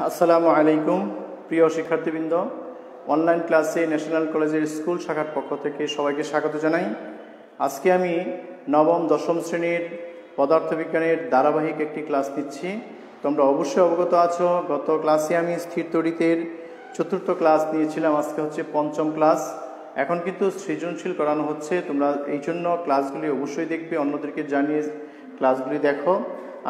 আসসালামু আলাইকুম প্রিয় শিক্ষার্থীবৃন্দ। অনলাইন ক্লাসে ন্যাশনাল কলেজের স্কুল শাখার পক্ষ থেকে সবাইকে স্বাগত জানাই। আজকে আমি নবম দশম শ্রেণীর পদার্থবিজ্ঞানের ধারাবাহিক একটি ক্লাস দিচ্ছি। তোমরা অবশ্যই অবগত আছো, গত ক্লাসে আমি স্থির তড়িতের চতুর্থ ক্লাস নিয়েছিলাম, আজকে হচ্ছে পঞ্চম ক্লাস। এখন কিন্তু সৃজনশীল করানো হচ্ছে, তোমরা এই জন্য ক্লাসগুলি অবশ্যই দেখবে, অন্যদেরকে জানিয়ে ক্লাসগুলি দেখো।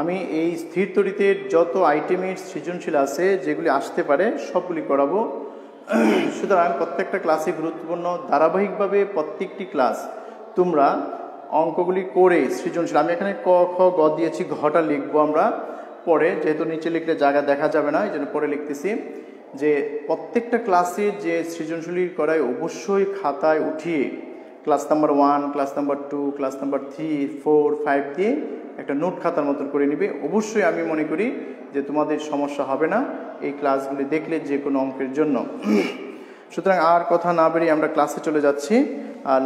আমি এই স্থির তড়িতের যত আইটেমের সৃজনশীল আছে যেগুলি আসতে পারে সবগুলি করাবো। সুতরাং প্রত্যেকটা ক্লাসে গুরুত্বপূর্ণ, ধারাবাহিকভাবে প্রত্যেকটি ক্লাস তোমরা অঙ্কগুলি করে সৃজনশীল, আমি এখানে ক খ গ দিয়েছি, ঘটা লিখবো আমরা পরে, যেহেতু নিচে লিখলে জায়গা দেখা যাবে না, এই জন্য পরে লিখতেছি যে প্রত্যেকটা ক্লাসে যে সৃজনশীল করায় অবশ্যই খাতায় উঠিয়ে class number 1, class number 2, class number 3, 4, 5 দিয়ে একটা নোট খাতার মতো করে নিবে। অবশ্যই আমি মনে করি যে তোমাদের সমস্যা হবে না এই ক্লাসগুলি দেখলে যে কোনো অঙ্কের জন্য। সুতরাং আর কথা না বেরিয়ে আমরা ক্লাসে চলে যাচ্ছি।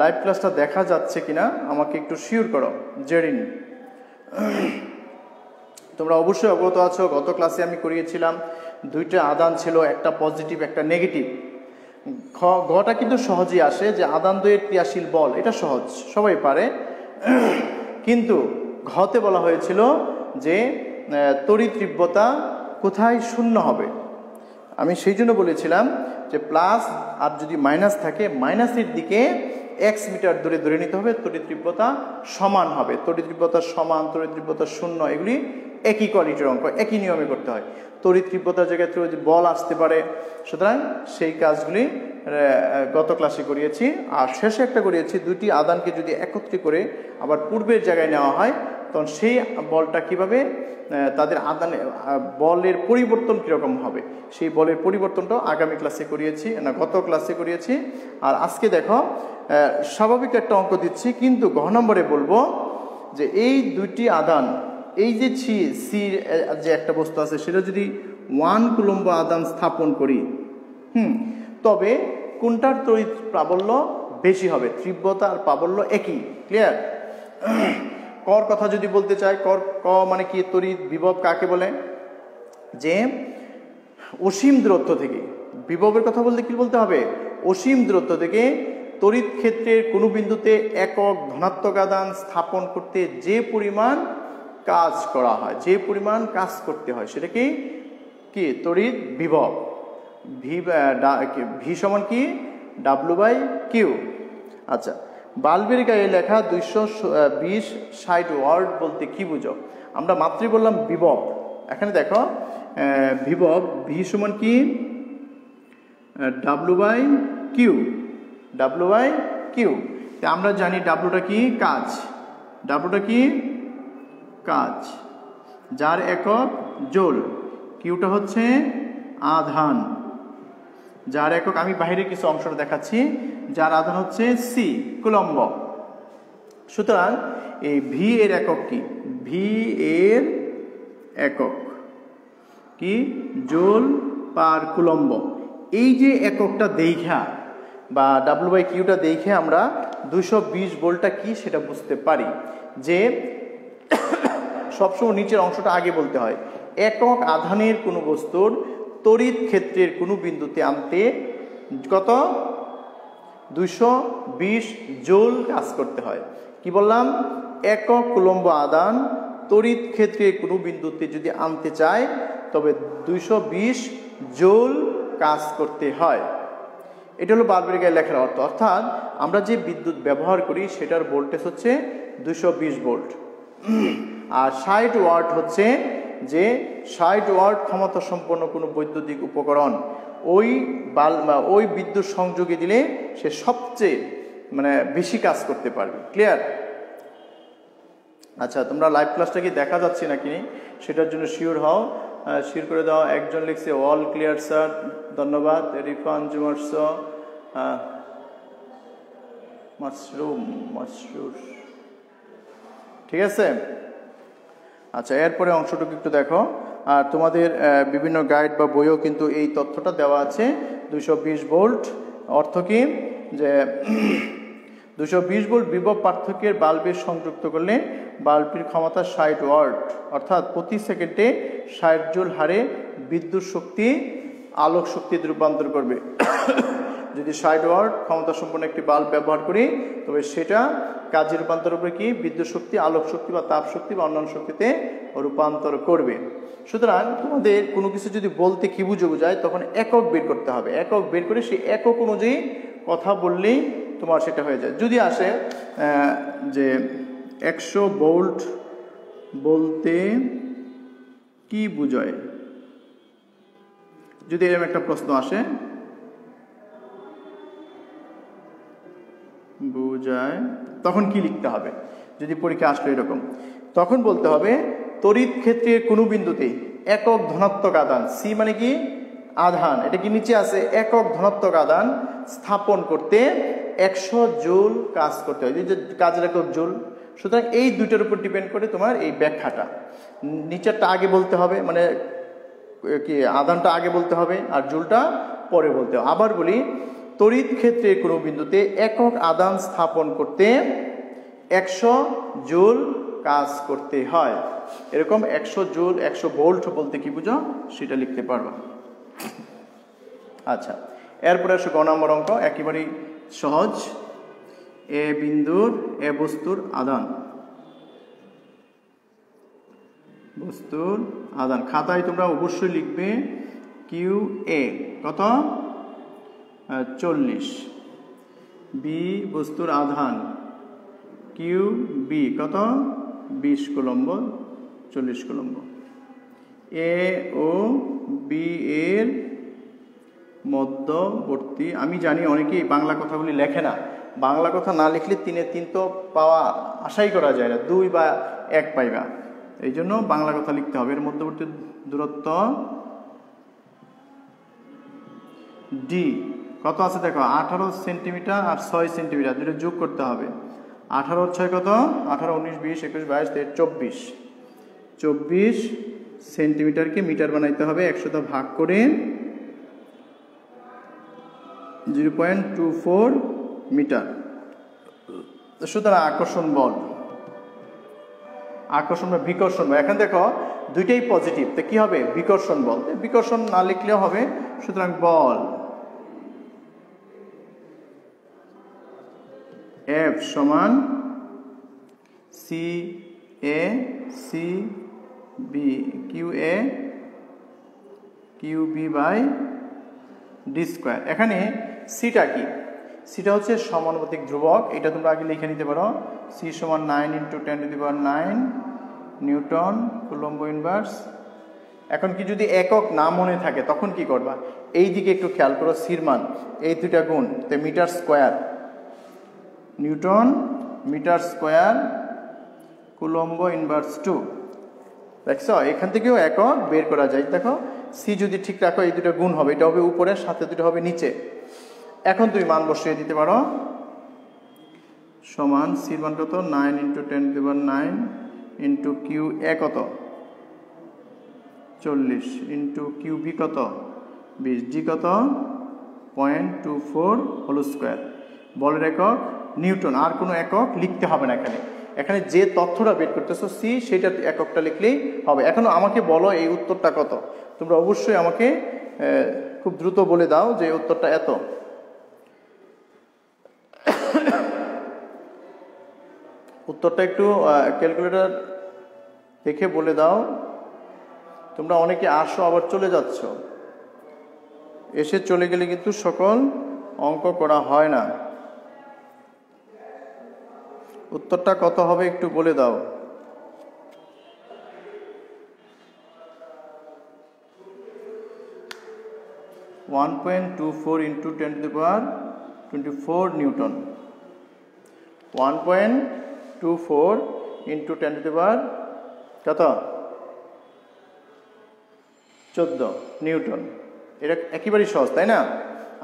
লাইভ ক্লাসটা দেখা যাচ্ছে কিনা আমাকে একটু শিওর করো জেরিন। তোমরা অবশ্যই অবগত আছো, গত ক্লাসে আমি করিয়েছিলাম দুইটা আদান ছিল, একটা পজিটিভ একটা নেগেটিভ। ঘটা কিন্তু সহজেই আসে, যে আদান দ্বয়ের ক্রিয়াশীল বল, এটা সহজ, সবাই পারে। কিন্তু ঘতে বলা হয়েছিল যে তড়িৎ তীব্রতা কোথায় শূন্য হবে। আমি সেই জন্য বলেছিলাম যে প্লাস আর যদি মাইনাস থাকে, মাইনাসের দিকে x মিটার দূরে ধরে নিতে হবে, তড়িৎ তীব্রতা সমান হবে। তড়িৎ তীব্রতা সমান, তড়িৎ তীব্রতা শূন্য, এগুলি একই কোয়ালিটির অঙ্ক, একই নিয়মে করতে হয়। তড়িৎ তীব্রতার জায়গায় বল আসতে পারে, সুতরাং সেই কাজগুলি গত ক্লাসে করিয়েছি। আর শেষে একটা করিয়েছি, দুইটি আদানকে যদি একত্রে করে আবার পূর্বের জায়গায় নেওয়া হয়, তখন সেই বলটা কিভাবে তাদের আদানে বলের পরিবর্তন কীরকম হবে, সেই বলের পরিবর্তনটাও আগামী ক্লাসে করিয়েছি, না গত ক্লাসে করিয়েছি। আর আজকে দেখো স্বাভাবিক একটা অঙ্ক দিচ্ছি, কিন্তু ঘ নম্বরে বলবো যে এই দুইটি আদান, এই যে সি যে একটা বস্তু আছে সেটা যদি 1 কুলম্ব আদান স্থাপন করি, তবে কোনটার তড়িৎ প্রাবল্য বেশি হবে? তীব্রতা আর প্রাবল্য একই, ক্লিয়ার? কর কথা যদি বলতে চাই, ক মানে কি? তড়িৎ বিভব কাকে বলে? যে অসীম দূরত্ব থেকে, বিভবের কথা বলতে কি বলতে হবে? অসীম দূরত্ব থেকে তড়িৎ ক্ষেত্রের কোনো বিন্দুতে একক ধনাত্মক আদান স্থাপন করতে যে পরিমাণ কাজ করা হয়, যে পরিমাণ কাজ করতে হয়, সেটা কি তড়িৎ বিভব। ভি সমান কি? W/Q। আচ্ছা, বাল্বের গায়ে লেখা 220/60 ওয়াট বলতে কি বুঝো? আমরা মাত্রই বললাম বিভব। এখানে দেখো বিভব ভি সমান কি? W/Q। W/Q আমরা জানি ডাব্লুটা কি? কাজ। ডাব্লুটা কি? কাজ, যার একক জোল। কিউটা হচ্ছে আধান, যার একক, আমি বাইরে কিছু অংশটা দেখাচ্ছি, যার আধান হচ্ছে সি, কুলম্ব। সুতরাং এই ভি এর একক কি? ভি এর একক কি? জোল পার কুলম্ব। এই যে এককটা দেখা বা W/Qটা দেখে আমরা 220 ভোল্টটা কি সেটা বুঝতে পারি। যে সবসময় নিচের অংশটা আগে বলতে হয়। একক আধানের কোনো বস্তুর তড়িৎ ক্ষেত্রের কোনো বিন্দুতে আনতে কত? 220 জোল কাজ করতে হয়। কি বললাম? একক কুলম্ব আদান তড়িৎ ক্ষেত্রের কোনো বিন্দুতে যদি আনতে চায়, তবে 220 জোল কাজ করতে হয়। এটা হলো বাল্বের গায়ে লেখার অর্থ। অর্থাৎ আমরা যে বিদ্যুৎ ব্যবহার করি সেটার ভোল্টেজ হচ্ছে 220 ভোল্ট। আর 60 ওয়াট হচ্ছে যে 60 ওয়াট ক্ষমতা সম্পন্ন কোনো বৈদ্যুতিক উপকরণ, ওই বিদ্যুৎ সংযোগে দিলে সে সবচেয়ে বেশি কাজ করতে পারবে, ক্লিয়ার? আচ্ছা, তোমরা লাইভ ক্লাসটা কি দেখা যাচ্ছে নাকি সেটার জন্য শিওর হও, শিওর করে দাও। একজন লিখছে অল ক্লিয়ার স্যার, ধন্যবাদ। রিফান জুমার্স, মাশরুর, ঠিক আছে। আচ্ছা, এরপরে অংশটুকু একটু দেখো। আর তোমাদের বিভিন্ন গাইড বা বইও কিন্তু এই তথ্যটা দেওয়া আছে। 220 ভোল্ট অর্থ কি? যে 220 ভোল্ট বিভব পার্থক্যের বাল্বের সংযুক্ত করলে বাল্বটির ক্ষমতা 60 ওয়াট, অর্থাৎ প্রতি সেকেন্ডে 60 জুল হারে বিদ্যুৎ শক্তি আলোক শক্তিতে রূপান্তর করবে। যদি 60 ওয়াট ক্ষমতা সম্পন্ন একটি বাল্ব ব্যবহার করি তবে সেটা কাজে রূপান্তর করবে কি বিদ্যুৎ শক্তি আলোক শক্তি বা তাপ শক্তি বা অন্যান্য শক্তিতে রূপান্তর করবে। সুতরাং তোমাদের কোনো কিছু যদি বলতে কি বোঝায় তখন একক বের করতে হবে, একক বের করে সেই একক অনুযায়ী কথা বললেই তোমার সেটা হয়ে যায়। যদি আসে যে 100 ভোল্ট বলতে কি বোঝায়, যদি এরকম একটা প্রশ্ন আসে বোঝায় তখন কি লিখতে হবে? যদি পরীক্ষা আসলো এরকম, তখন বলতে হবে তড়িৎ ক্ষেত্রের কোনো বিন্দুতে একক ধনাত্মক আধান, সি মানে কি আধান, এটা কি নিচে আছে, একক ধনাত্মক আধান স্থাপন করতে 100 জুল কাজ করতে হয়, যে কাজের একক জুল। সুতরাং এই দুইটার উপর ডিপেন্ড করে তোমার এই ব্যাখ্যাটা। নিচেরটা আগে বলতে হবে, মানে কি আধানটা আগে বলতে হবে আর জুলটা পরে বলতে হবে। আবার বলি, তড়িৎ ক্ষেত্রে কোনো বিন্দুতে একক আধান স্থাপন করতে 100 জুল কাজ করতে হয়। এরকম 100 জুল 100 ভোল্ট বলতে কি বুঝো সেটা লিখতে পারবা। আচ্ছা, এরপরে আসো গ নম্বর অঙ্ক, একেবারেই সহজ। এ বিন্দুর এ বস্তুর আধান, বস্তুর আধান খাতায় তোমরা অবশ্যই লিখবে কিউ এ কত 40, বি বস্তুর আধান কিউ বি কত 20 কুলম্ব 40 কুলম্ব। এ ও বি এর মধ্যবর্তী, আমি জানি অনেকেই বাংলা কথাগুলি লেখে না, বাংলা কথা না লিখলে 3 তো পাওয়া আশাই করা যায় না, 2 বা 1 পাইবা, এই জন্য বাংলা কথা লিখতে হবে। এর মধ্যবর্তী দূরত্ব ডি কত আছে দেখো 18 সেন্টিমিটার আর 6 সেন্টিমিটার, দুটো যোগ করতে হবে। 18 6 কত 18 19 20 21 22 24 সেন্টিমিটারকে মিটার বানাইতে হবে, 100 ভাগ করে 0.24 মিটার। সুতরাং আকর্ষণ বল, আকর্ষণ বা বিকর্ষণ বল, এখন দেখো দুইটাই পজিটিভ, তো কি হবে বিকর্ষণ বল, বিকর্ষণ না লিখলেও হবে। সুতরাং বল F সমান C A C B Q A Q B by D square. এখানে সিটা কি, সিটা হচ্ছে সমানুপাতিক ধ্রুবক, এটা তোমরা আগে লিখে নিতে পারো। সি সমান 9 × 10⁹ নিউটন কুলম্ব ইনভার্স। এখন কি যদি একক না মনে থাকে তখন কি করবা, এই দিকে একটু খেয়াল করো, সির মান এই দুইটা গুণ, তো metre square newton metre square coulomb inverse 2। দেখছো এখান থেকেও একক বের করা যায়। দেখো সি যদি ঠিক রাখো এই দুটো গুণ হবে, এটা হবে উপরে, সাথে দুটো হবে নিচে। এখন তুমি মান বসিয়ে দিতে পারো, সমান সির মান কত 9 × 10⁹ ইন্টু কিউ এ কত 40 ইন্টু কিউ বি কত 20, ডি কত 0.24 হোল স্কোয়ার। বলের একক নিউটন, আর কোনো একক লিখতে হবে না এখানে, এখানে যে তথ্যটা বের করতেছো সি সেটা এককটা লিখলেই হবে। এখন আমাকে বলো এই উত্তরটা কত, তোমরা অবশ্যই আমাকে খুব দ্রুত বলে দাও যে উত্তরটা এত। উত্তরটা একটু ক্যালকুলেটর দেখে বলে দাও। তোমরা অনেকে আসো আবার চলে যাচ্ছ, এসে চলে গেলে কিন্তু সকল অঙ্ক করা হয় না। উত্তরটা কত হবে একটু বলে দাও। One 1.24 into 10⁻24 Newton, 1.24 into 10⁻14 Newton. এটা একেবারেই সহজ, তাই না?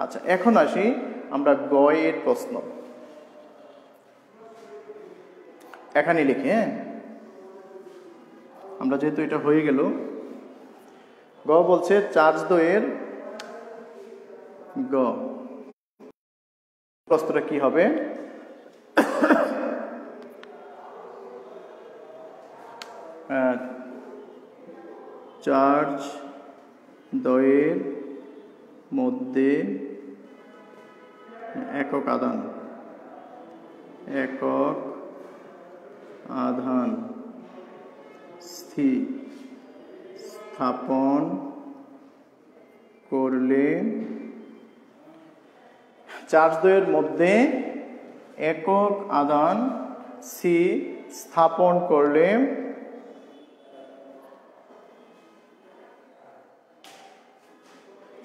আচ্ছা, এখন আসি আমরা গ এর প্রশ্ন। এখানে লিখি, হ্যাঁ আমরা যেহেতু এটা হয়ে গেল। গ বলছে চার্জ দ্বয়ের গ প্রশ্নটা কি হবে, চার্জ দ্বয়ের মধ্যে একক আধান স্থাপন করলে চার্জ দ্বয়ের মধ্যে একক আধান সি স্থাপন করলে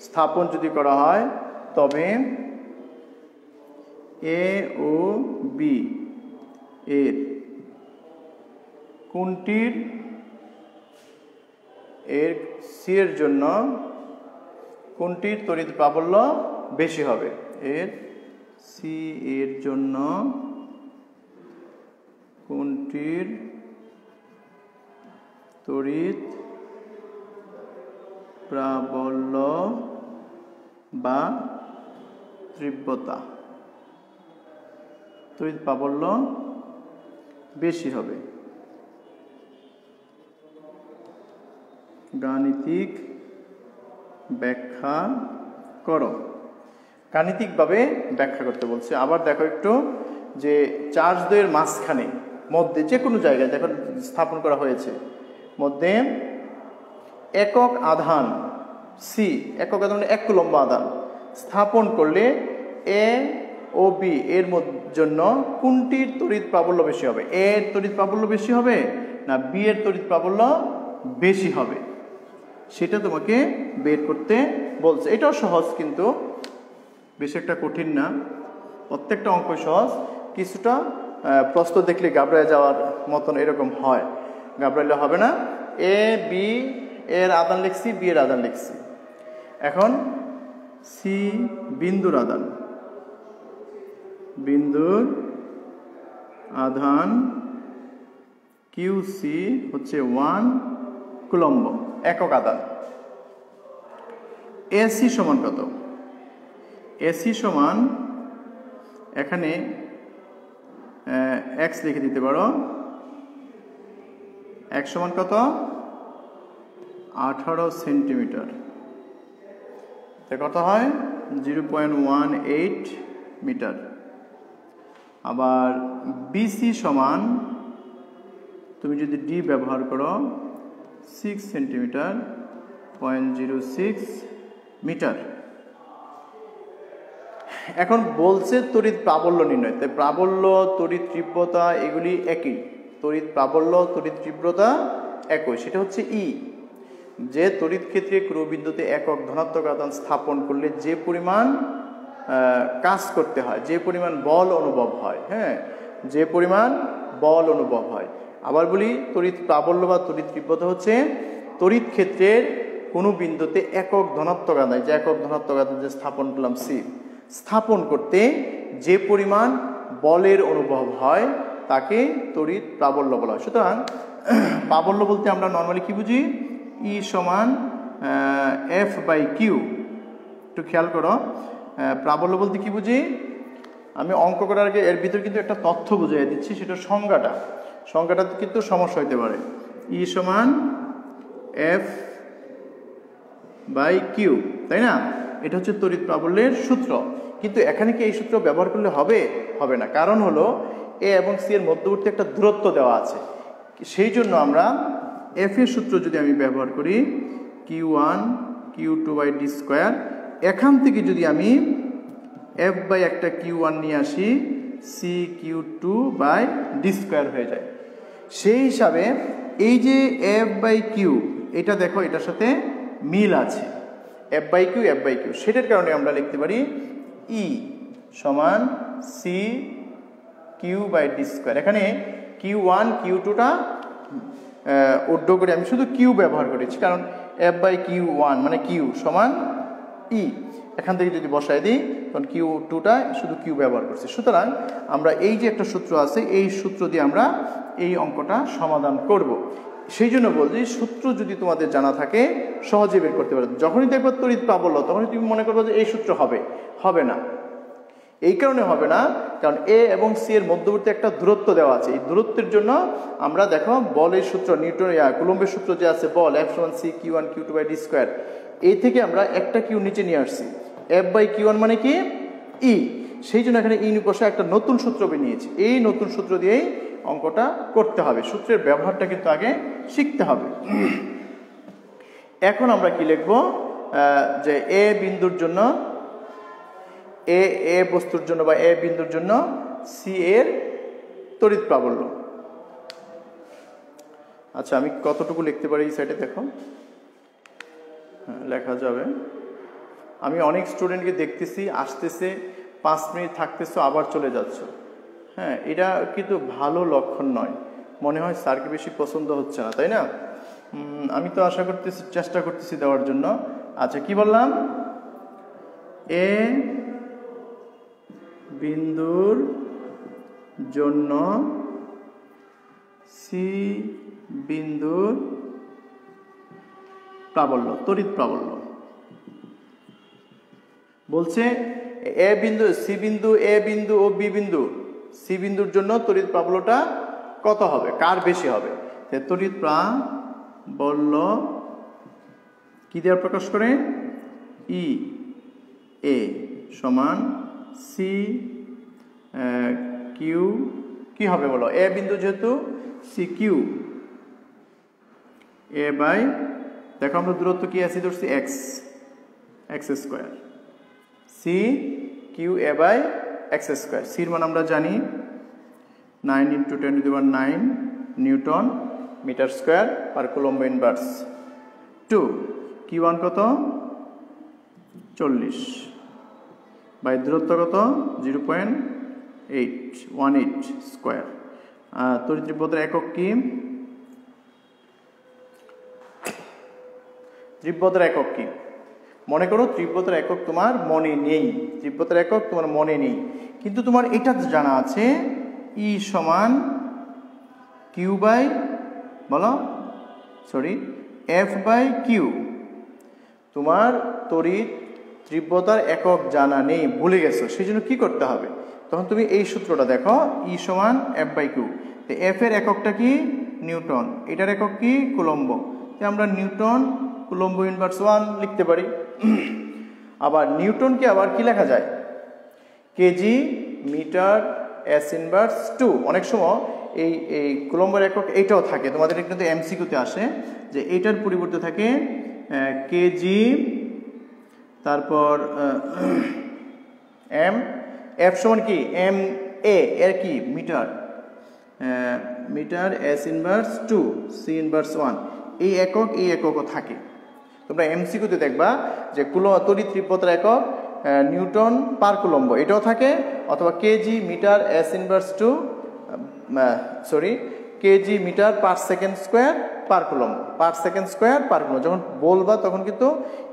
স্থাপন যদি করা হয় তবে এ ও বি এর কোনটির সি এর জন্য কোনটির তড়িৎ প্রাবল্য বেশি হবে? এর সি এর জন্য কোনটির তড়িৎ প্রাবল্য বা তীব্রতা তড়িৎ প্রাবল্য বেশি হবে? গাণিতিক ব্যাখ্যা করো। গাণিতিকভাবে ব্যাখ্যা করতে বলছে। আবার দেখো একটু যে চার্জ দ্বয়ের মাঝখানে মধ্যে যে কোনো জায়গায় দেখো স্থাপন করা হয়েছে, মধ্যে একক আধান সি, একক আধান মানে 1 কুলম্ব আধান স্থাপন করলে এ ও বি এর জন্য কোনটির তড়িৎ প্রাবল্য বেশি হবে? এ এর তড়িৎ প্রাবল্য বেশি হবে না বি এর তড়িৎ প্রাবল্য বেশি হবে, সেটা তোমাকে বের করতে বলছে। এটাও সহজ, কিন্তু বেশি একটা কঠিন না, প্রত্যেকটা অঙ্ক সহজ। কিছুটা প্রশ্ন দেখলে ঘাবড়ায় যাওয়ার মতন এরকম হয়, ঘাবড়াইলে হবে না। এ বি এর আধান লিখছি, বি এর আধান লিখছি। এখন সি বিন্দুর আধান, বিন্দুর আধান কিউ সি হচ্ছে 1 কুলম্ব একক আধান। এসি সমান কত? এসি সমান এখানে এক্স লিখে দিতে পারো। এক্স সমান কত? 18 সেন্টিমিটার। কত হয়? 0.18 মিটার। আবার বিসি সমান তুমি যদি ডি ব্যবহার করো 6 সেন্টিমিটার, 0.06 মিটার। এখন বলছে তড়িৎ প্রাবল্য নির্ণয়। তাই প্রাবল্য, তড়িৎ তীব্রতা এগুলি একই। তড়িৎ প্রাবল্য, তড়িৎ তীব্রতা একই। সেটা হচ্ছে ই, যে তড়িৎ ক্ষেত্রে কোনো বিন্দুতে একক ধনাত্মক আধান স্থাপন করলে যে পরিমাণ কাজ করতে হয়, যে পরিমাণ বল অনুভব হয়, হ্যাঁ, যে পরিমাণ বল অনুভব হয়। আবার বলি, তড়িৎ প্রাবল্য বা তড়িৎ তীব্রতা হচ্ছে তড়িৎ ক্ষেত্রের কোনো বিন্দুতে একক ধনাত্মক আধান, যে একক ধনাত্মক আধান যে স্থাপন করলাম সি, স্থাপন করতে যে পরিমাণ বলের অনুভব হয় তাকে তড়িৎ প্রাবল্য বলা হয়। সুতরাং প্রাবল্য বলতে আমরা নর্মালি কি বুঝি? ই সমান এফ বাই কিউ। একটু খেয়াল করো, প্রাবল্য বলতে কি বুঝি? আমি অঙ্ক করার আগে এর ভিতর কিন্তু একটা তথ্য বুঝিয়ে দিচ্ছি, সেটা সংজ্ঞাটা কিন্তু সমস্যা হইতে পারে। ই সমান এফ বাই কিউ, তাই না? এটা হচ্ছে তড়িৎ প্রাবল্যের সূত্র। কিন্তু এখানে কি এই সূত্র ব্যবহার করলে হবে না। কারণ হলো এ এবং সি এর মধ্যবর্তী একটা দূরত্ব দেওয়া আছে। সেই জন্য আমরা এফ এর সূত্র যদি আমি ব্যবহার করি Q1 Q2 by D square, এখান থেকে যদি আমি এফ বাই একটা Q1 নিয়ে আসি, C Q2 by D square হয়ে যায়। সেই হিসাবে এই যে এফ বাই কিউ, এটা দেখো এটার সাথে মিল আছে, এফ বাই কিউ, সেটার কারণে আমরা লিখতে পারি ই সমান C Q by D square. এখানে Q1 Q2টা উর্ধ্ব করে আমি শুধু কিউ ব্যবহার করেছি, কারণ এফ বাই Q1 মানে কিউ সমান ই। এখান থেকে যদি বসায় দিই তখন Q2টা শুধু কিউ ব্যবহার করছি। সুতরাং আমরা এই যে একটা সূত্র আছে, এই সূত্র দিয়ে আমরা এই অঙ্কটা সমাধান করব। সেই জন্য বলছি, সূত্র যদি তোমাদের জানা থাকে সহজে বের করতে পারবে। যখনই দেখবে তড়িৎ প্রাবল্য, তখনই তুমি মনে করবে যে এই সূত্র হবে না। এই কারণে হবে না, কারণ এ এবং সি এর মধ্যবর্তী একটা দূরত্ব দেওয়া আছে। এই দূরত্বের জন্য আমরা দেখো বলের সূত্র নিউটন কুলম্বের সূত্র যে আছে বল F1c/q1q2/d², এই থেকে আমরা একটা কিউ নিচে নিয়ে আসছি। F/q1 মানে কি ই, সেই জন্য এখানে ই বসে একটা নতুন সূত্র নিয়েছি। এই নতুন সূত্র দিয়েই অঙ্কটা করতে হবে, সূত্রের ব্যবহারটা কিন্তু আগে শিখতে হবে। এখন আমরা কি লিখব, যে এ বিন্দুর জন্য এ বস্তুর জন্য বা এ বিন্দুর জন্য সি এর তড়িৎ প্রাবল্য। আচ্ছা, আমি কতটুকু লিখতে পারি এই সাইডে দেখো, হ্যাঁ লেখা যাবে। আমি অনেক স্টুডেন্টকে দেখতেছি আসতেছে 5 মিনিট থাকতেছো আবার চলে যাচ্ছ, হ্যাঁ এটা কিন্তু ভালো লক্ষণ নয়। মনে হয় স্যারকে বেশি পছন্দ হচ্ছে না, তাই না? আমি তো আশা করতেছি, চেষ্টা করতেছি দেওয়ার জন্য। আচ্ছা, কি বললাম, এ বিন্দুর জন্য সি বিন্দুর প্রাবল্য, তড়িৎ প্রাবল্য বলছে। এ বিন্দু, সি বিন্দু, এ বিন্দু ও বি বিন্দু, সি বিন্দুর জন্য তড়িৎ প্রাবল্যটা কত হবে, কার বেশি হবে? তড়িৎ প্রাবল্য কি দিয়ে প্রকাশ করে? ই এ সমান সি কিউ, কি হবে বলো? এ বিন্দু যেহেতু সি কিউ, এ বাই, দেখো আমরা দূরত্ব কি আছে ধরছি x square, C Q A by x square. সির মান আমরা জানি 9 × 10⁹ newton metre square per coulomb inverse. 2 কিউ1 কত? 40 বাই দূরত্ব কত? 0.818 স্কোয়ার। তড়িৎ তীব্রতার একক কি? তীব্রতার একক কি? মনে করো তীব্রতার একক তোমার মনে নেই, তীব্রতার একক তোমার মনে নেই, কিন্তু তোমার এটা জানা আছে ই সমান কিউ বাই, বলো সরি, এফ বাই কিউ। তোমার তড়িৎ তীব্রতার একক জানা নেই, ভুলে গেছো, সেই জন্য কি করতে হবে? তখন তুমি এই সূত্রটা দেখো, ই সমান এফ বাই কিউ। তো এফ এর এককটা কি? নিউটন, এটার একক কি? কুলম্ব। আমরা নিউটন কুলম্ব ইনভার্স 1 লিখতে পারি। আবার নিউটনকে আবার কি লেখা যায়? KG metre S inverse 2। অনেক সময় এই কুলম্বের একক এইটাও থাকে, তোমাদের কিন্তু এমসিকিউতে আসে যে এইটার পরিবর্তে থাকে কেজি, তারপর এম, এফ সমান কি? এম এ এর কি? Metre, metre S inverse 2 C inverse 1। এই এককও থাকে। তোমরা এমসিকিউতে দেখবা যে তড়িৎ তীব্রতার একক নিউটন পার কুলম্ব, এটাও থাকে, অথবা KG metre S inverse 2 KG metre per second square per coulomb, per second square per coulomb. যখন বলবা তখন কিন্তু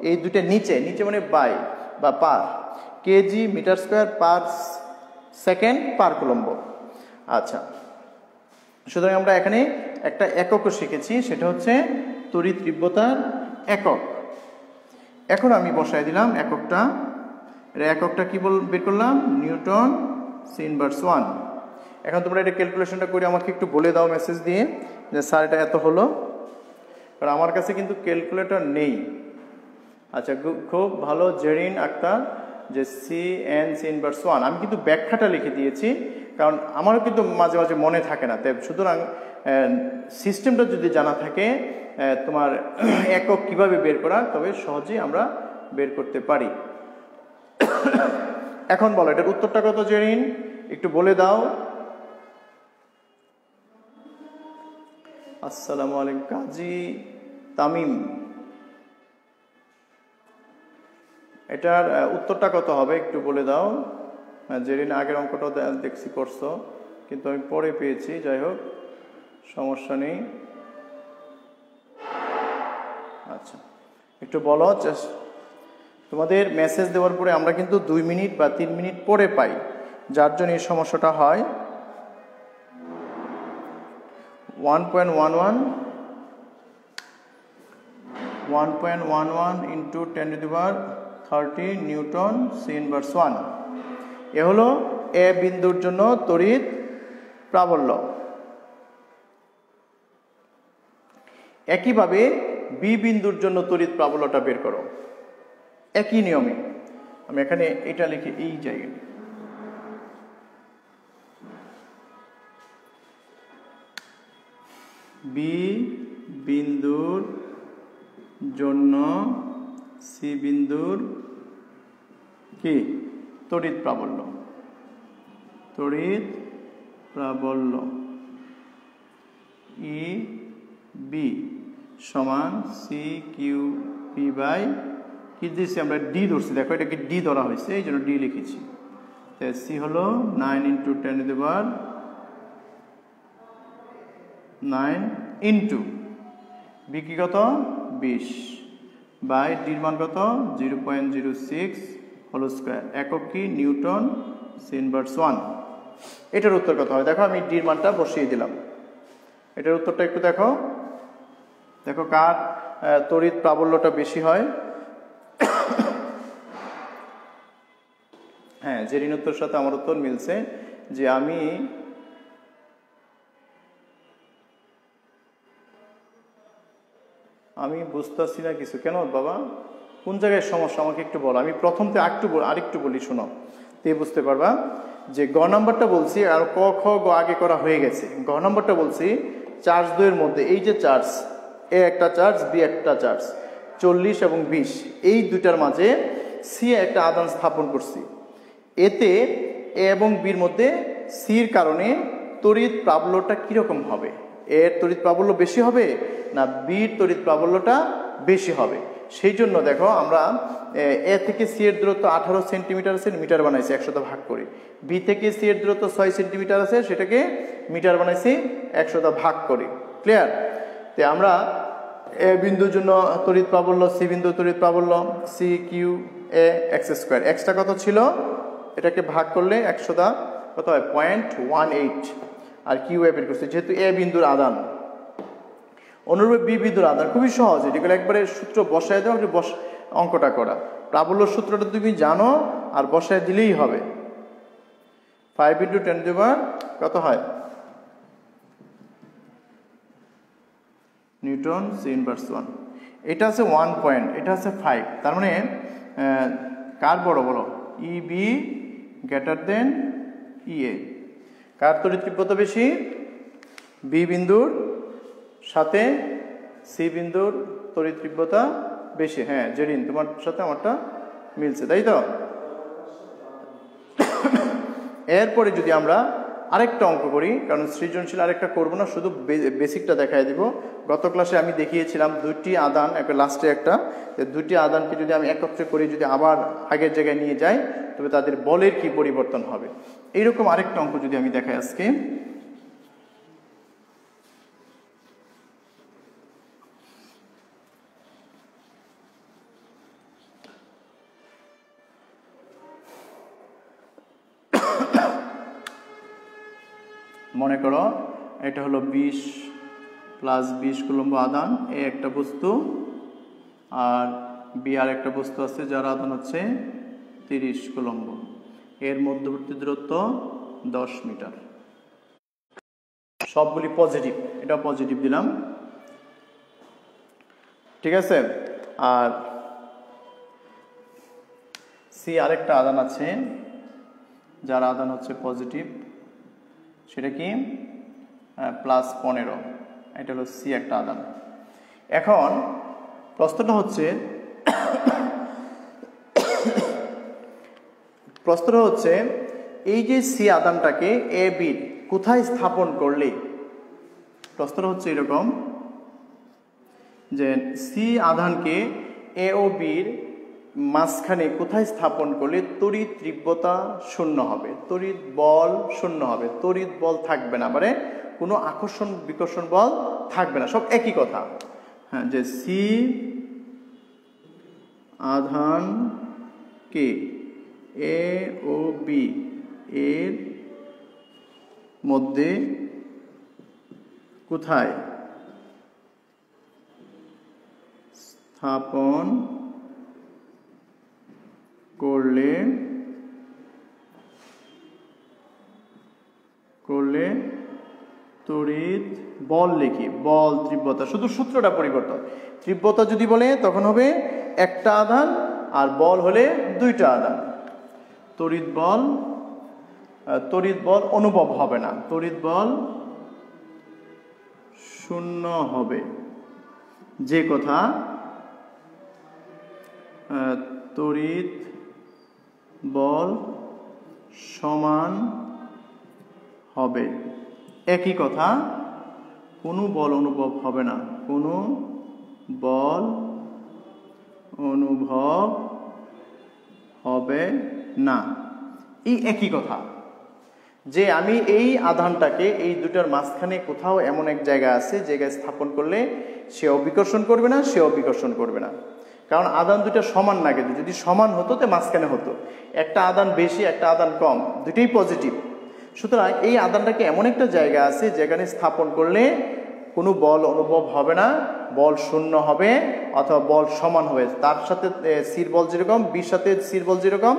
এই দুইটা নিচে মানে বাই বা per, kg metre square per second per coulomb. আচ্ছা, সুতরাং আমরা এখানে একটা এককও শিখেছি, সেটা হচ্ছে তড়িৎ তীব্রতার একক। এখন আমি বসাই দিলাম এককটা, এককটা কি বের করলাম? Newton C inverse 1। এখন তোমরা এটা ক্যালকুলেশনটা করে আমাকে একটু বলে দাও মেসেজ দিয়ে যে স্যার এটা এত হলো, কারণ আমার কাছে কিন্তু ক্যালকুলেটর নেই। আচ্ছা, খুব ভালো জেরিন আক্তার, যে সি ইনভার্স 1। আমি কিন্তু ব্যাখ্যাটা লিখে দিয়েছি, কারণ আমারও কিন্তু মাঝে মাঝে মনে থাকে না। তাই সুতরাং সিস্টেমটা যদি জানা থাকে, তোমার একক কিভাবে বের করা, তবে সহজেই আমরা বের করতে পারি। এখন বলো এটার উত্তরটা কত জেরিন, একটু বলে দাও। আসসালামু আলাইকুম কাজী তামিম, এটার উত্তরটা কত হবে একটু বলে দাও। জেরিন আগের অঙ্কটাও দেখছি করছো, কিন্তু আমি পরে পেয়েছি, যাই হোক সমস্যা নেই। আচ্ছা, একটু বলো। তোমাদের মেসেজ দেওয়ার পরে আমরা কিন্তু 2 মিনিট বা 3 মিনিট পরে পাই, যার জন্য এই সমস্যাটা হয়। 1.11 × 10⁻30 নিউটন সি ইনভার্স 1। এ হলো এ বিন্দুর জন্য তড়িৎ প্রাবল্য। একইভাবে বি বিন্দুর জন্য তড়িৎ প্রাবল্যটা বের করো একই নিয়মে। আমি এখানে এটা লিখে এই জায়গায় বি বিন্দুর জন্য সি বিন্দুর কি তড়িৎ প্রাবল্য, তড়িৎ প্রাবল্য ই বি সমান সি কিউ পি বাই কি দিয়েছি আমরা ডি ধরছি, দেখো এটাকে ডি ধরা হয়েছে এই জন্য ডি লিখেছি। সি হলো 9 × 10⁹ 9 ইন্টু বি কি কত 20 বাই ডির মান কত 0.06 হোল স্কয়ার, একক কি নিউটন ইনভার্স 1। এটার উত্তর কত হয় দেখো, আমি ডির মানটা বসিয়ে দিলাম। এটার উত্তরটা একটু দেখো, দেখো কার তড়িৎ প্রাবল্যটা বেশি হয়। হ্যাঁ, জেরিন উত্তর সাথে আমার উত্তর মিলছে যে আমি বুঝতেছি না কিছু। কেন বাবা, কোন জায়গায় সমস্যা আমাকে একটু বলো। আমি প্রথমতে আরেকটু বলি, শোনো, তে বুঝতে পারবা যে গ নাম্বারটা বলছি আর ক খ গ আগে করা হয়ে গেছে। গ নাম্বারটা বলছি চার্জ দুয়ের মধ্যে এই যে চার্জ এ একটা চার্জ বি একটা চার্জ 40 এবং 20 এই দুইটার মাঝে সি একটা আদান স্থাপন করছি। এতে এ এবং বির মধ্যে সির কারণে তড়িৎ প্রাবল্যটা কিরকম হবে, এর তড়িৎ প্রাবল্য বেশি হবে না বির তড়িৎ প্রাবল্যটা বেশি হবে। সেই জন্য দেখো আমরা এ থেকে সি এর দূরত্ব 18 সেন্টিমিটার আছে, মিটার বানাইছি 100 ভাগ করে। বি থেকে সি এর দূরত্ব 6 সেন্টিমিটার আছে, সেটাকে মিটার বানাইছি 100 ভাগ করে। ক্লিয়ার? তো আমরা এ বিন্দুর জন্য তড়িৎ প্রাবল্য, সি বিন্দু তড়িৎ প্রাবল্য C Q A x square, extra কত ছিল এটাকে ভাগ করলে 100 কত হয় 0.18 আর কিউ এ বের করছি যেহেতু এ বিন্দুর আদান। অনুরূপে বি বিন্দুর আদান খুবই সহজ, এটিগুলো একবারে সূত্র বসায় দেওয়া, অঙ্কটা করা। প্রাবল্য সূত্রটা তুমি জানো আর বসায় দিলেই হবে। 5 × 10⁻, কত হয় নিউটন ইনভার্স 1। এটা আছে 1 পয়েন্ট, এটা আছে 5, তার মানে কার বড় বড় ই বি গ্রেটার দেন ই এ। কার তড়িৎ তীব্রতা বেশি? বি বিন্দুর সাথে সি বিন্দুর তড়িৎ তীব্রতা বেশি। হ্যাঁ জেরিন, তোমার সাথে আমারটা মিলছে, তাই তো? এরপরে যদি আমরা আরেকটা অঙ্ক করি, কারণ সৃজনশীল আরেকটা করবো না, শুধু বেসিকটা দেখাই দিব। গত ক্লাসে আমি দেখিয়েছিলাম দুইটি আদান, একটা লাস্টে একটা, দুইটি আদানকে যদি আমি একত্রে করি, যদি আবার আগের জায়গায় নিয়ে যাই, তবে তাদের বলের কি পরিবর্তন হবে। এইরকম আরেকটা অঙ্ক যদি আমি দেখাই আজকে। মনে করো এটা হলো 20 + 20 কুলম্ব আদান, এ একটা বস্তু আর বি আর একটা বস্তু আছে যার আদান হচ্ছে 30 কুলম্ব। এর মধ্যবর্তী দূরত্ব 10 মিটার। সবগুলি পজিটিভ, এটা পজিটিভ দিলাম, ঠিক আছে। আর সি আরেকটা আদান আছে যার আদান হচ্ছে পজিটিভ, সেটা কি +15। এটা হলো সি একটা আদান। এখন প্রশ্নটা হচ্ছে এই যে সি আদানটাকে এ বির কোথায় স্থাপন করলে, প্রশ্নটা হচ্ছে এরকম যে সি আধানকে এ ও বির মাঝখানে কোথায় স্থাপন করলে তড়িৎ তীব্রতা শূন্য হবে, তড়িৎ বল শূন্য হবে, তড়িৎ বল থাকবে না, মানে কোনো আকর্ষণ বিকর্ষণ বল থাকবে না, সব একই কথা। হ্যাঁ, যে সি আধানকে এ ও বি এর মধ্যে কোথায় স্থাপন করলে করলে তড়িৎ বল লিখি, বল তীব্রতা, শুধু সূত্রটা পরিবর্তন। তীব্রতা যদি বলে তখন হবে একটা আধান, আর বল হলে দুইটা আধান। তড়িৎ বল অনুভব হবে না, তড়িৎ বল শূন্য হবে। যে কথা তড়িৎ বল সমান হবে, একই কথা কোনো বল অনুভব হবে না, কোনো বল অনুভব হবে না। এই একই কথা যে আমি এই আধানটাকে এই দুটার মাঝখানে কোথাও এমন এক জায়গা আছে, জায়গায় স্থাপন করলে সে অবিকর্ষণ করবে না, সে অবিকর্ষণ করবে না। কারণ আধান দুটা সমান না, কিন্তু যদি সমান হতো তো মাঝখানে হতো। একটা আধান বেশি, একটা আধান কম, দুটোই পজিটিভ। সুতরাং এই আধানটাকে এমন একটা জায়গা আছে যেখানে স্থাপন করলে কোনো বল অনুভব হবে না, বল শূন্য হবে অথবা বল সমান হবে। তার সাথে সির বল যেরকম, বির সাথে সির বল যেরকম,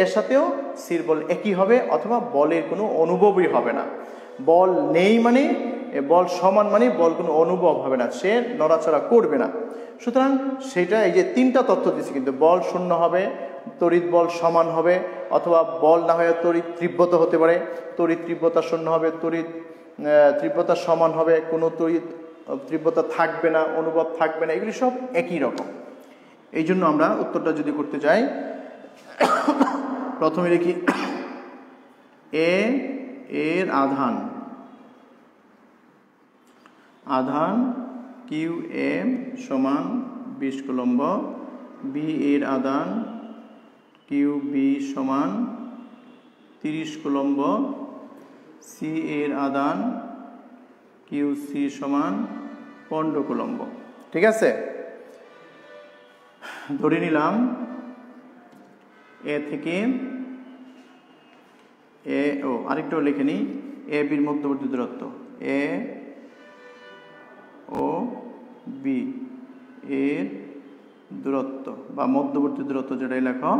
এর সাথেও সির বল একই হবে, অথবা বলের কোনো অনুভবই হবে না। বল নেই মানে, বল সমান মানে বল কোনো অনুভব হবে না, সে নড়াচড়া করবে না। সুতরাং সেটা এই যে তিনটা তথ্য দিচ্ছে, কিন্তু বল শূন্য হবে, তড়িৎ বল সমান হবে, অথবা বল না হয়ে তড়িৎ তীব্রতা হতে পারে, তড়িৎ তীব্রতা শূন্য হবে, তড়িৎ তীব্রতা সমান হবে, কোনো তড়িৎ তীব্রতা থাকবে না, অনুভব থাকবে না, এগুলি সব একই রকম। এই জন্য আমরা উত্তরটা যদি করতে যাই, প্রথমে লিখি এ এর আধান কিউ এম সমান 20 কুলম্ব, বি এর আধান কিউ বি সমান 30 কুলম্ব, সি এর আধান কিউ সি সমান 15 কুলম্ব। ঠিক আছে, ধরে নিলাম এ থেকে আরেকটাও লিখে নিই, এ বির মধ্যবর্তী দূরত্ব, এ ও বি এর দূরত্ব বা মধ্যবর্তী দূরত্ব যেটা লেখো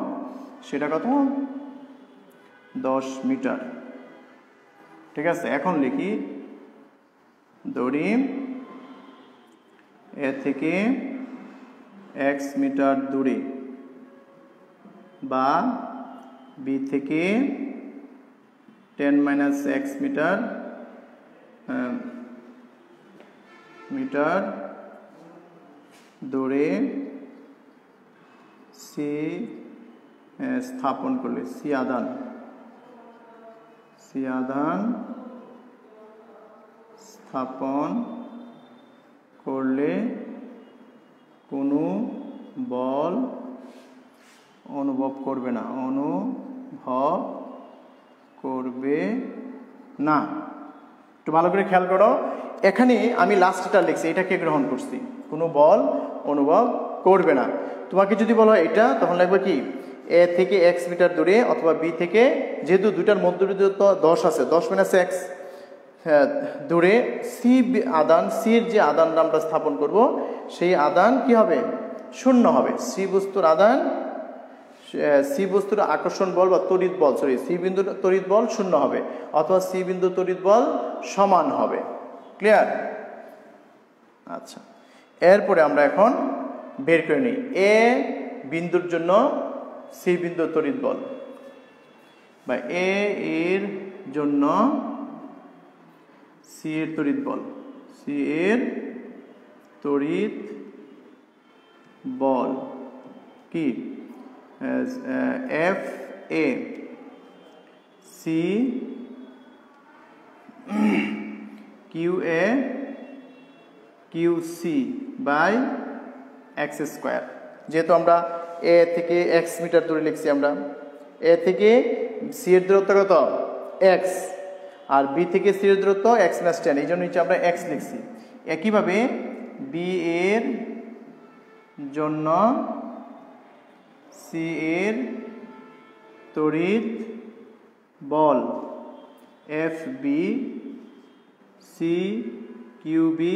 সেটা কত, 10 মিটার। ঠিক আছে, এখন লিখি ধরি এ থেকে x মিটার দূরে বা বি থেকে 10 - x মিটার দূরে সি স্থাপন করলে, সি আধান স্থাপন করলে কোনো বল অনুভব করবে না, একটু ভালো করে খেয়াল করো, এখানে আমি লাস্টটা লিখছি, এটাকে গ্রহণ করছি, কোনো বল অনুভব করবে না। তোমাকে যদি বলো এটা, তখন লাগবে কি, এ থেকে x মিটার দূরে অথবা বি থেকে, যেহেতু দুইটার মধ্যবর্তী দূরত্ব 10 আছে, 10 - x দূরে সি আধান, সির যে আধানটা আমরা স্থাপন করব সেই আধান কি হবে, শূন্য হবে। সি বস্তুর আকর্ষণ বল বা তড়িৎ বল, সি বিন্দুর তড়িৎ বল শূন্য হবে, অথবা সি বিন্দুর তড়িৎ বল সমান হবে। ক্লিয়ার? আচ্ছা, এরপরে আমরা এখন বের করে নিই এ বিন্দুর জন্য সি বিন্দুর তড়িৎ বল, বা এ এর জন্য সি এর তড়িৎ বল, সি এর তড়িৎ বল কি, F A C Q A Q C by x square. যেহেতু আমরা এ থেকে এক্স মিটার দূরে লিখছি, আমরা এ থেকে সি এর দূরত্ব কত, এক্স, আর বি থেকে সি এর দূরত্ব x - 10, এই জন্য নিচে আমরা এক্স লিখছি। একইভাবে বি এর জন্য সি এর তড়িৎ বল F B C q B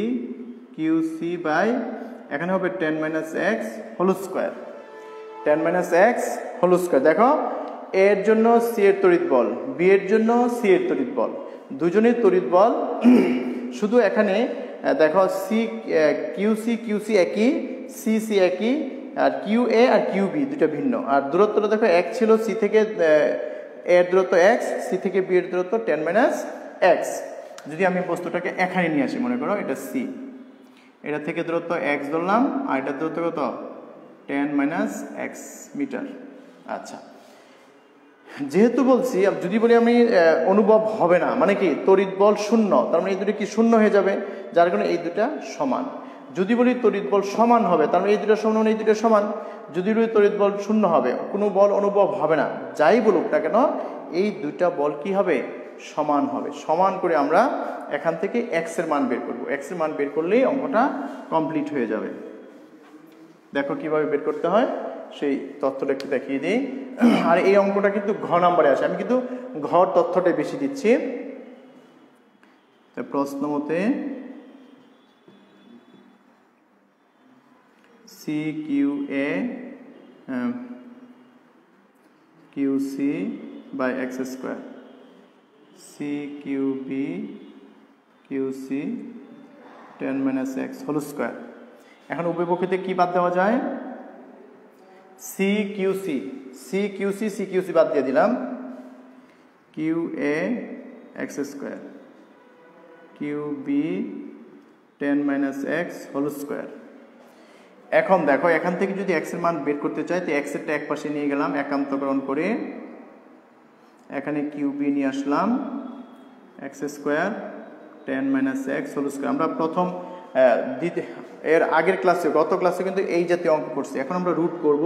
q C by, এখানে হবে 10 - x whole square, 10 - x whole square. দেখো এ এর জন্য সি এর তড়িৎ বল, বি এর জন্য সি এর তড়িৎ বল, দুজনের তড়িৎ বল। শুধু এখানে দেখো সি কিউসি একই, সি একই, আর কিউ এ আর কিউ বি দুটো ভিন্ন। আর দূরত্বটা দেখো এক ছিল, সি থেকে এর দূরত্ব এক্স, সি থেকে বি এর দূরত্ব 10 - এক্স। যদি আমি বস্তুটাকে এখানে নিয়ে আসি, মনে করো এটা সি, এটা থেকে দূরত্ব এক্স ধরলাম, আর এটার দূরত্ব কত 10 - এক্স মিটার। আচ্ছা, যেহেতু বলছি, যদি বলি আমি অনুভব হবে না, মানে কি তড়িৎ বল শূন্য, তার মানে এই দুটো কি শূন্য হয়ে যাবে, যার কারণে এই দুটা সমান। যদি বলি তড়িৎ বল সমান হবে, তার মানে এই দুটো সমান, এই দুটো সমান। যদি বলি তড়িৎ বল শূন্য হবে, কোনো বল অনুভব হবে না, যাই বলুক না কেন, এই দুইটা বল কি হবে, সমান হবে। সমান করে আমরা এখান থেকে এক্স এর মান বের করব। এক্স এর মান বের করলেই অঙ্কটা কমপ্লিট হয়ে যাবে। দেখো কিভাবে বের করতে হয়, সেই তথ্যটা একটু দেখিয়ে দিই। আর এই অঙ্কটা কিন্তু ঘ নাম্বারে আসে, আমি কিন্তু ঘর তথ্যটা বেশি দিচ্ছি। প্রশ্ন মতে C Q A Q C by x square, C q B q C 10 - এক্স হোল স্কোয়ার। এখন উভয় পক্ষতে কি বাদ দেওয়া যায়, C q C, C q C, C q C বাদ দিয়ে দিলাম, q A x square, q B 10 - এক্স হোল স্কোয়ার। এখন দেখো এখান থেকে যদি এক্স এর মান বের করতে চাই, তো এক্স এরটা এক পাশে নিয়ে গেলাম একান্তকরণ করে, এখানে কিউ বি নিয়ে আসলাম, এক্স স্কোয়ার 10 - এক্স হোল স্কোয়ার। আমরা প্রথম এর আগের ক্লাসে, গত ক্লাসে কিন্তু এই জাতীয় অঙ্ক করছি। এখন আমরা রুট করব,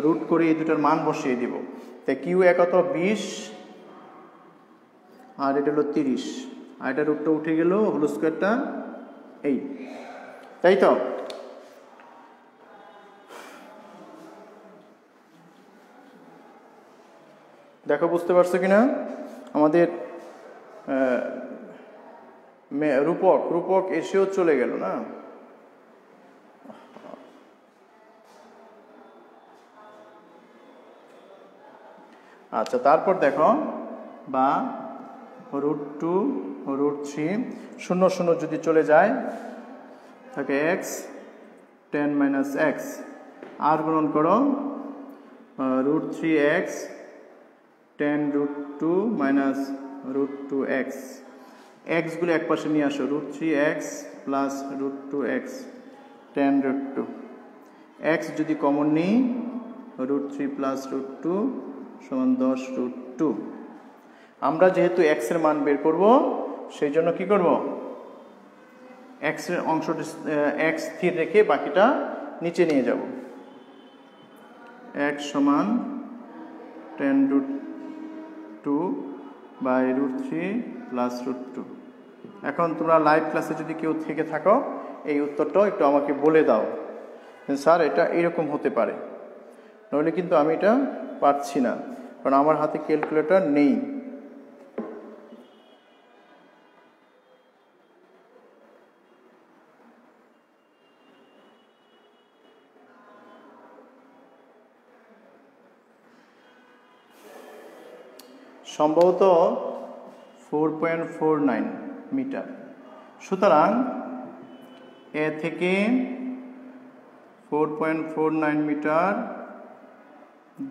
রুট করে এই দুটার মান বসিয়ে দিব। তাই কিউ এ কত 20, আর এটা হলো 30, আর এটা রুটটা উঠে গেল, হোল স্কোয়ারটা এই, তাই তো। দেখো বুঝতে পারছো কিনা, আমাদের রূপক এসেও চলে গেল না। আচ্ছা, তারপর দেখো বা √2 √3 শূন্য শূন্য যদি চলে যায়, থাকে এক্স 10 - এক্স, আর গ্রহণ করো √3x 10√2 - √2x। এক্সগুলো এক পাশে নিয়ে আসো, √3x প্লাস √2x 10√2। এক্স যদি কমন নিই, √3 প্লাস √2 সমান 10√2। আমরা যেহেতু এক্স এর মান বের করব, সেই জন্য কি করব, এক্স এর অংশটি এক্স স্থির রেখে বাকিটা নিচে নিয়ে যাব। x সমান 10√2 বাই √3 প্লাস √2। এখন তোমরা লাইভ ক্লাসে যদি কেউ থেকে থাকো, এই উত্তরটাও একটু আমাকে বলে দাও, স্যার এটা এরকম হতে পারে, নইলে কিন্তু আমি এটা পারছি না, কারণ আমার হাতে ক্যালকুলেটর নেই। সম্ভবত 4.49 মিটার। সুতরাং এ থেকে 4.49 মিটার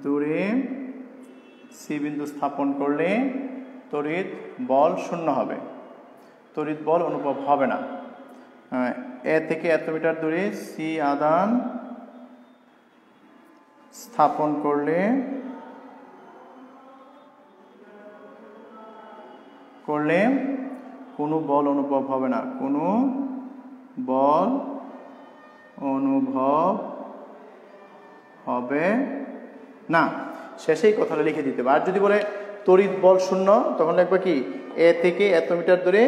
দূরে সি বিন্দু স্থাপন করলে তড়িৎ বল শূন্য হবে, তড়িৎ বল অনুভব হবে না। এ থেকে এত মিটার দূরে সি আধান স্থাপন করলে কোনো বল অনুভব হবে না, কোনো বল অনুভব হবে না। শেষেই কথাটা লিখে দিতে হবে। আর যদি বলে তড়িৎ বল শূন্য, তখন লিখবে কি, এ থেকে এত মিটার দূরে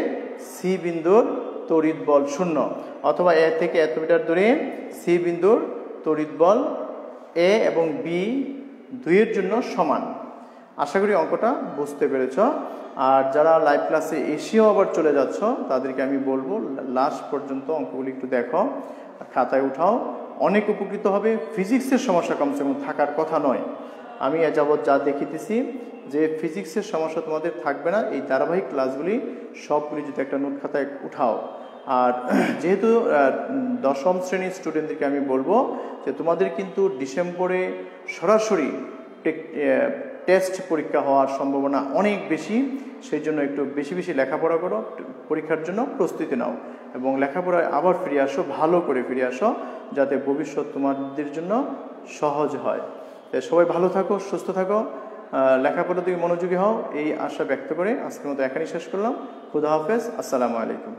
সি বিন্দুর তড়িৎ বল শূন্য, অথবা এ থেকে এত মিটার দূরে সি বিন্দুর তড়িৎ বল এ এবং বি দুইয়ের জন্য সমান। আশা করি অঙ্কটা বুঝতে পেরেছ। আর যারা লাইভ ক্লাসে এসেও আবার চলে যাচ্ছ, তাদেরকে আমি বলবো লাস্ট পর্যন্ত অঙ্কগুলি একটু দেখো, খাতায় উঠাও, অনেক উপকৃত হবে। ফিজিক্সের সমস্যা কমসে কম থাকার কথা নয়, আমি যাবৎ যা দেখিতেছি যে ফিজিক্সের সমস্যা তোমাদের থাকবে না। এই ধারাবাহিক ক্লাসগুলি সবগুলি যদি একটা নোট খাতায় উঠাও, আর যেহেতু দশম শ্রেণীর স্টুডেন্টদেরকে আমি বলবো যে তোমাদের কিন্তু ডিসেম্বরে সরাসরি টেস্ট পরীক্ষা হওয়ার সম্ভাবনা অনেক বেশি। সেই জন্য একটু বেশি বেশি লেখাপড়া করো, পরীক্ষার জন্য প্রস্তুতি নাও এবং লেখাপড়ায় আবার ফিরে আসো, ভালো করে ফিরে আসো, যাতে ভবিষ্যৎ তোমাদের জন্য সহজ হয়। তাই সবাই ভালো থাকো, সুস্থ থাকো, লেখাপড়ার দিকে মনোযোগী হও, এই আশা ব্যক্ত করে আজকের মতো এখানেই শেষ করলাম। খুদা হাফেজ, আসসালামু আলাইকুম।